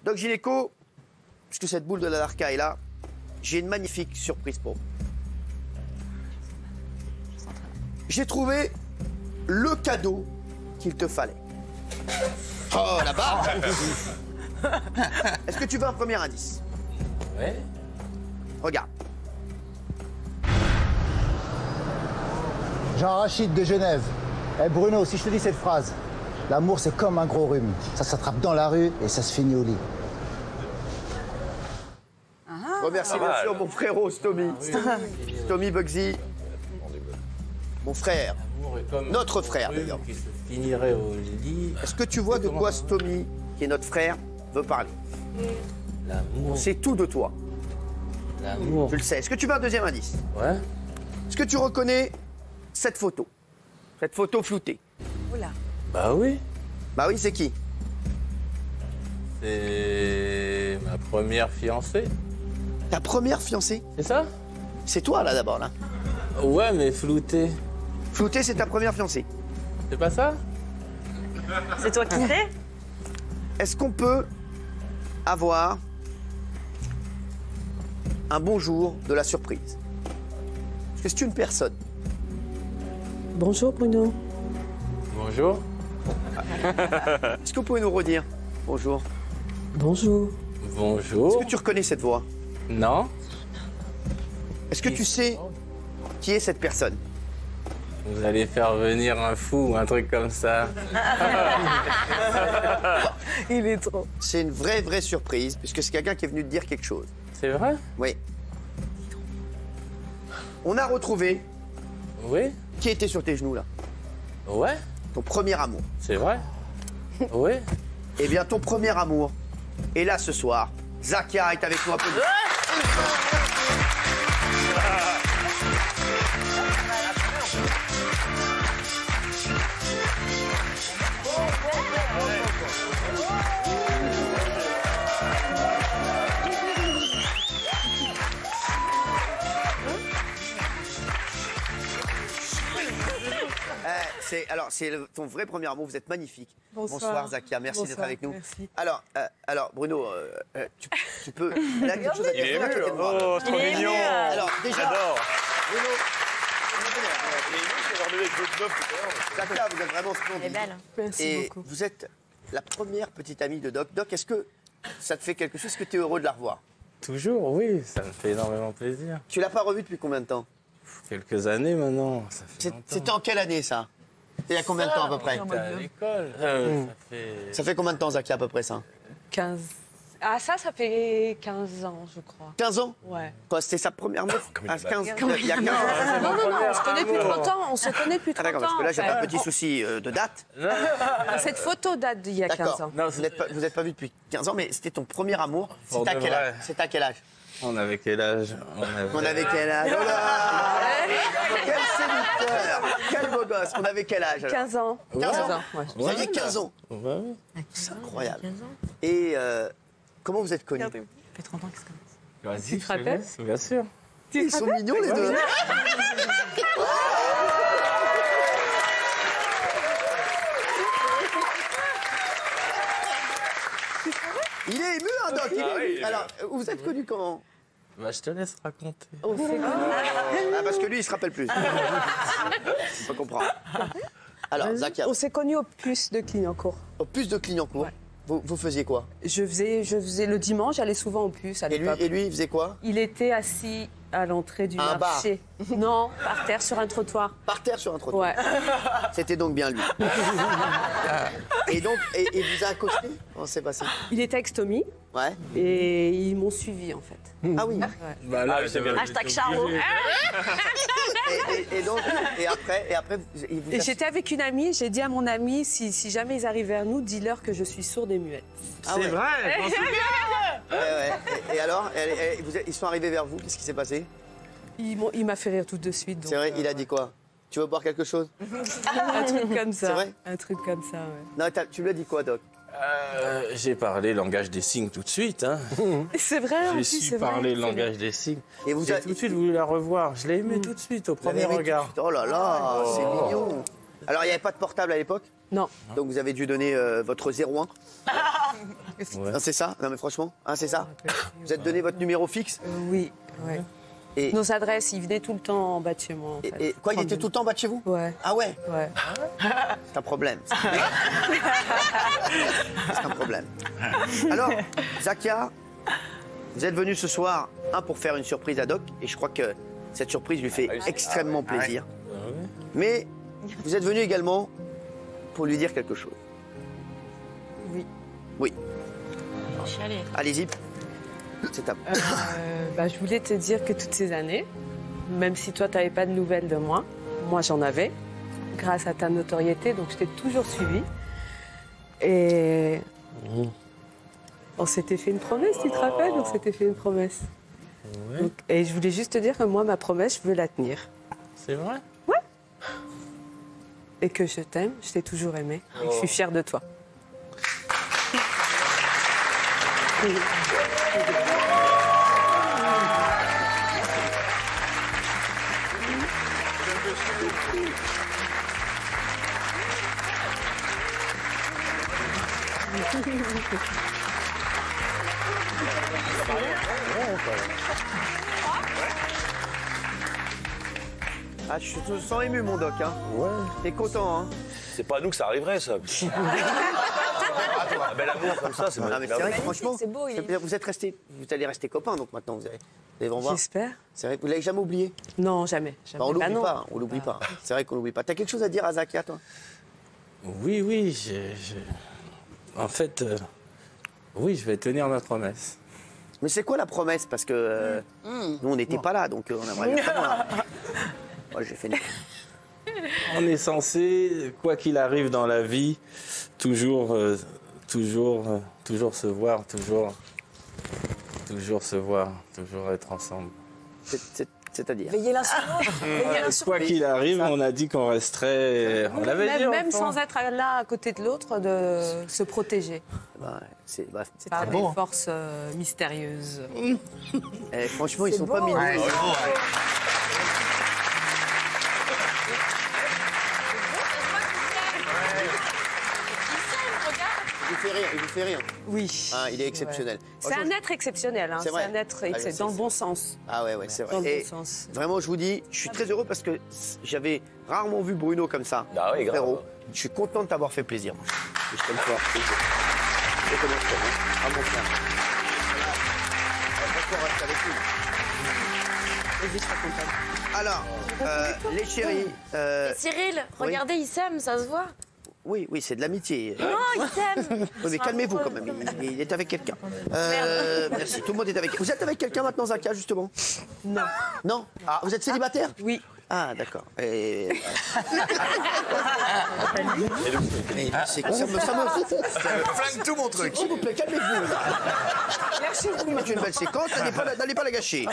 Doc Gynéco, puisque cette boule de la Larca est là, j'ai une magnifique surprise pour vous. J'ai trouvé le cadeau qu'il te fallait. Oh, là-bas. Est-ce que tu veux un premier indice? Ouais. Regarde. Jean-Rachid de Genève. Eh Bruno, si je te dis cette phrase, l'amour c'est comme un gros rhume. Ça s'attrape dans la rue et ça se finit au lit. Remercie bien sûr mon frérot Stomy. Stomy Bugsy. Mon frère. Notre frère d'ailleurs. Qui se finirait au lit. Est-ce que tu vois de quoi Stomy, qui est notre frère, veut parler? L'amour. C'est tout de toi. L'amour. Tu le sais. Est-ce que tu veux un deuxième indice? Ouais. Est-ce que tu reconnais cette photo? Cette photo floutée. Oula. Bah oui. Bah oui, c'est qui? C'est ma première fiancée. Ta première fiancée? C'est ça? C'est toi là d'abord là. Ouais, mais flouté. Floutée, c'est ta première fiancée. C'est pas ça? C'est toi qui sais? Est-ce qu'on peut avoir un bonjour de la surprise? Est-ce que c'est une personne? Bonjour Bruno. Bonjour. Est-ce que vous pouvez nous redire bonjour? Bonjour. Bonjour. Est-ce que tu reconnais cette voix? Non. Est-ce que tu sais qui est cette personne? Vous allez faire venir un fou ou un truc comme ça. Il est trop. C'est une vraie surprise, puisque c'est quelqu'un qui est venu te dire quelque chose. C'est vrai? Oui. On a retrouvé Oui. qui était sur tes genoux là. Ouais. Ton premier amour. C'est vrai? Oui. Eh bien, ton premier amour est là ce soir. Zakia est avec nous un peu. C'est ton vrai premier amour. Vous êtes magnifique. Bonsoir Zakia. Merci d'être avec nous. Merci. Alors Bruno, tu peux. Elle a quelque chose à dire. Elle a quelque chose à dire. Oh, trop mignon. Alors déjà, Bruno. Zakia, vous êtes vraiment splendide. Elle est belle. Merci Et beaucoup. vous êtes la première petite amie de Doc. Doc, est-ce que ça te fait quelque chose? Est-ce que tu es heureux de la revoir? Toujours, oui. Ça me fait énormément plaisir. Tu l'as pas revue depuis combien de temps? Quelques années maintenant. Ça fait longtemps. C'était en quelle année ça? Il y a combien de temps à peu près? J'étais à l'école. Ça fait combien de temps, Zakia, à peu près ça? 15. Ah, ça fait 15 ans, je crois. 15 ans? Ouais. Quoi, c'était sa première meuf? Ah, 15, il y a 15 ans. Non, on se connaît plus de 30 ans. On se connaît plus de Ah 30 d'accord, ans. parce que là, j'ai en fait. un petit souci de date. Cette photo date d'il y a 15 D'accord. ans. Non, Vous n'êtes pas vu depuis 15 ans, mais c'était ton premier amour. Pour C'était à de quel vrai. âge? C'était à quel âge? On avait quel âge? On avait quel âge? Oh là! Quel séducteur! Quel beau gosse! On avait quel âge alors? 15 ans. 15 ans? Ouais. Vous aviez 15 ans? Ouais. C'est incroyable. Et comment vous êtes connus? Ça fait 30 ans qu'ils se connaissent. Vas-y, te rappelles? Bien sûr. Ils sont mignons les deux. Il est ému, hein, Doc. Il est ému. Alors, vous êtes connus comment? Bah, je te laisse raconter. Ah, parce que lui, il se rappelle plus. Je peux comprendre. Alors, Zakia, On s'est connus au puce de Clignancourt. au puce de Clignancourt, Ouais. vous faisiez quoi? Je faisais le dimanche, j'allais souvent au puce à Et l'époque. lui, il faisait quoi? Il était assis à l'entrée du Un bar. marché. Non, par terre sur un trottoir. Par terre sur un trottoir. Ouais. C'était donc bien lui. Et donc, il vous a accosté? Comment s'est passé? Il était avec Tommy Ouais. et ils m'ont suivi en fait. Ah oui. Bah là, Hashtag Charlot. Et donc, et après, il vous a... Et j'étais avec une amie, j'ai dit à mon amie, si jamais ils arrivent vers nous, dis-leur que je suis sourde et muette. Ah ouais. vrai, je m'en souviens. Ouais. Et alors, ils sont arrivés vers vous, qu'est-ce qui s'est passé? Il m'a fait rire tout de suite. donc, C'est vrai, il a dit quoi? Tu veux boire quelque chose? un truc comme ça. C'est vrai Un truc comme ça, ouais. Non, tu lui as dit quoi, Doc? J'ai parlé langage des signes tout de suite. Hein. C'est vrai, en J'ai plus, su c'est vrai. parler langage des signes. Et vous J'ai avez tout de suite voulu la revoir. Je l'ai aimée tout de suite, au vous l'avez premier aimé regard. tout de suite. Oh là là, c'est mignon. Alors, il n'y avait pas de portable à l'époque? Non. Donc, vous avez dû donner votre 01. Ouais. Non, c'est ça? Non, mais franchement, hein, c'est ça? Vous êtes donné votre numéro fixe? Oui, ouais. Et, Nos adresses, ils venaient tout le temps en bas de chez moi. En fait. et quoi, il était tout le temps en bas de chez vous? Ouais. Ah ouais? Ouais. C'est un problème. C'est un problème. Alors, Zakia, vous êtes venu ce soir, pour faire une surprise à Doc, et je crois que cette surprise lui fait extrêmement plaisir. Mais vous êtes venu également pour lui dire quelque chose. Oui. Oui. Allez-y. C'est à vous. Je voulais te dire que toutes ces années, même si toi, tu n'avais pas de nouvelles de moi, moi, j'en avais, grâce à ta notoriété, donc je t'ai toujours suivi. Et on s'était fait une promesse, tu te rappelles? On s'était fait une promesse. Ouais. Donc, et je voulais juste te dire que moi, ma promesse, je veux la tenir. C'est vrai? Et que je t'aime, je t'ai toujours aimé. Et que je suis fière de toi. Ah, je te sens ému, mon Doc. Hein. Ouais. T'es content, hein? C'est pas à nous que ça arriverait, ça. Un bel amour comme ça, c'est Ah, mais c'est vrai que franchement, c'est beau, il est- vous allez rester copains, donc maintenant vous allez vous revoir. J'espère. C'est vrai, vous l'avez jamais oublié? Non, jamais. jamais. Bah, on l'oublie non. pas, on l'oublie pas. C'est vrai qu'on l'oublie pas. T'as quelque chose à dire à Zakia, toi? Oui, oui. En fait, oui, je vais tenir ma promesse. Mais c'est quoi la promesse? Parce que nous, on n'était pas là, donc on aimerait bien savoir. Moi, j'ai fait une... On est censé, quoi qu'il arrive dans la vie, toujours se voir, toujours se voir, toujours être ensemble. C'est-à-dire? Veillez l'un sur l'autre. Veillez l'un sur Quoi qu'il arrive, on a dit qu'on resterait. On l'avait dit. Même enfant. sans être là à côté de l'autre, de se protéger Bah, c'est par très des forces mystérieuses. Eh, franchement, ils sont pas mignons. Il vous fait rire. Oui. Ah, il est exceptionnel. C'est un être exceptionnel. Hein. C'est vrai. C'est un être Ah, je sais, dans le bon sens. Ah ouais, c'est vrai. Dans le Et bon sens. vraiment, je vous dis, je suis très heureux parce que j'avais rarement vu Bruno comme ça. Ah oui, grave. Frérot, je suis content de t'avoir fait plaisir. Je t'aime fort. Je commence fort, hein. Ah, mon frère. Bonsoir, reste avec nous. Vas-y, je serai contente. Alors, les chéris. Cyril, regardez, il s'aime, ça se voit. Oui, c'est de l'amitié. Non, il s'aime. Oui, mais calmez-vous quand même, il est avec quelqu'un. Merci, tout le monde est avec. Vous êtes avec quelqu'un maintenant, Zakia, justement? Non. Non? Ah, vous êtes célibataire? Oui. Ah, d'accord. Mais c'est que ça me Flingue tout mon truc. S'il vous plaît, calmez-vous. Lâchez-vous. C'est une belle séquence, n'allez pas la gâcher.